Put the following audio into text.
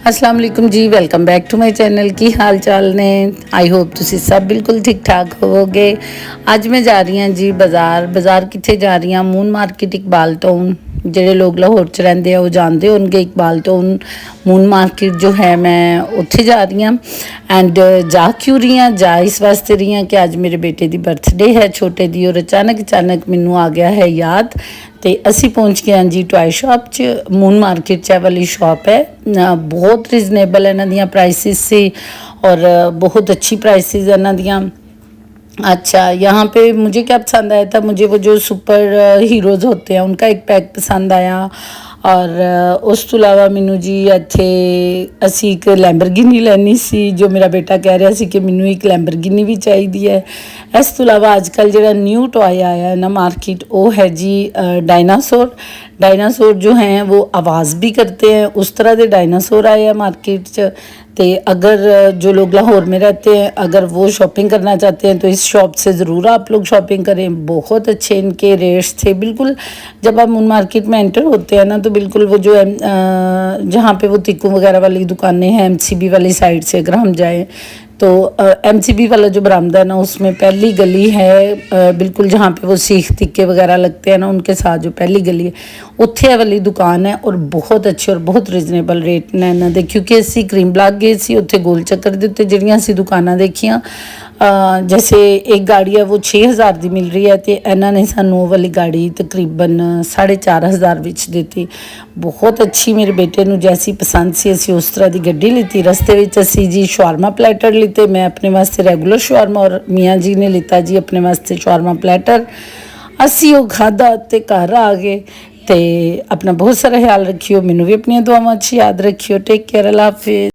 अस्सलाम वालेकुम जी, welcome back to my channel. की हाल चाल ने? आई होप तुसी सब बिल्कुल ठीक ठाक होवोगे। अज मैं जा रही हाँ जी बाज़ार कित्थे जा रही हाँ? Moon market Iqbal town. ਜਿਹੜੇ लोग लाहौर च रहिंदे आ वो जानते होणगे इकबाल टाउन मून मार्केट जो है, मैं उत्थे जा रही हाँ। एंड जा क्यों रही हाँ? जा इस वास्ते रही हाँ कि अज मेरे बेटे की बर्थडे है छोटे दी, और अचानक मैनू आ गया है याद। तो असी पहुँच गए हैं जी टॉय शॉप च, मून मार्केट च वाली शॉप है। बहुत रिजनेबल इन्हां दियां प्राइसिस सी, और बहुत अच्छी प्राइसिस इन्हां दियां। अच्छा, यहाँ पे मुझे क्या पसंद आया था, मुझे वो जो सुपर हीरोज़ होते हैं उनका एक पैक पसंद आया। और उस तो अलावा मैनू जी इत्थे असी एक लैंबरगिनी लैनी सी, जो मेरा बेटा कह रहा सी कि मैनू एक लैंबरगिनी भी चाहिए है। इस तो अलावा अजकल जो न्यू टॉय आया है ना मार्केट, वो है जी डायनासोर। डायनासोर जो हैं वो आवाज़ भी करते हैं, उस तरह के डायनासोर आए हैं मार्केट च। तो अगर जो लोग लाहौर में रहते हैं, अगर वो शॉपिंग करना चाहते हैं तो इस शॉप से ज़रूर आप लोग शॉपिंग करें। बहुत अच्छे इनके रेट्स थे बिल्कुल। जब आप मून मार्केट में एंटर होते हैं ना, तो बिल्कुल वो जो है जहाँ पे वो तिक्कू वगैरह वाली दुकानें हैं, एमसीबी वाली साइड से अगर हम जाएँ तो एमसीबी वाला जो बरामदा है ना, उसमें पहली गली है बिल्कुल, जहाँ पे वो सीख तिक्के वगैरह लगते हैं ना, उनके साथ जो पहली गली है उत्थे वाली दुकान है। और बहुत अच्छे और बहुत रिजनेबल रेट ने इन्हों दे, क्योंकि असी क्रीम ब्लॉक गए सी, उत्थे गोल चक्कर दे उत्ते जिहड़ियां असी दुकानां देखियां, जैसे एक गाड़ी है वो 6000 की मिल रही है, तो इन्होंने सानू वो वाली गाड़ी तकरीबन 4500 विच दी। बहुत अच्छी, मेरे बेटे नू जैसी पसंद सी असी उस तरह की गड्डी लीती। रस्ते विच असी जी शवारमा प्लेटर लीते, मैं अपने वास्ते रेगूलर शवारमा, और मियाँ जी ने लीता जी अपने वास्ते शवारमा प्लेटर। असी वो खाधा ते घर आ गए। तो अपना बहुत सारा ख्याल रखियो, मैनू भी अपनी दुआवां च याद रखियो। टेक केयर, अल्लाह हाफिज़।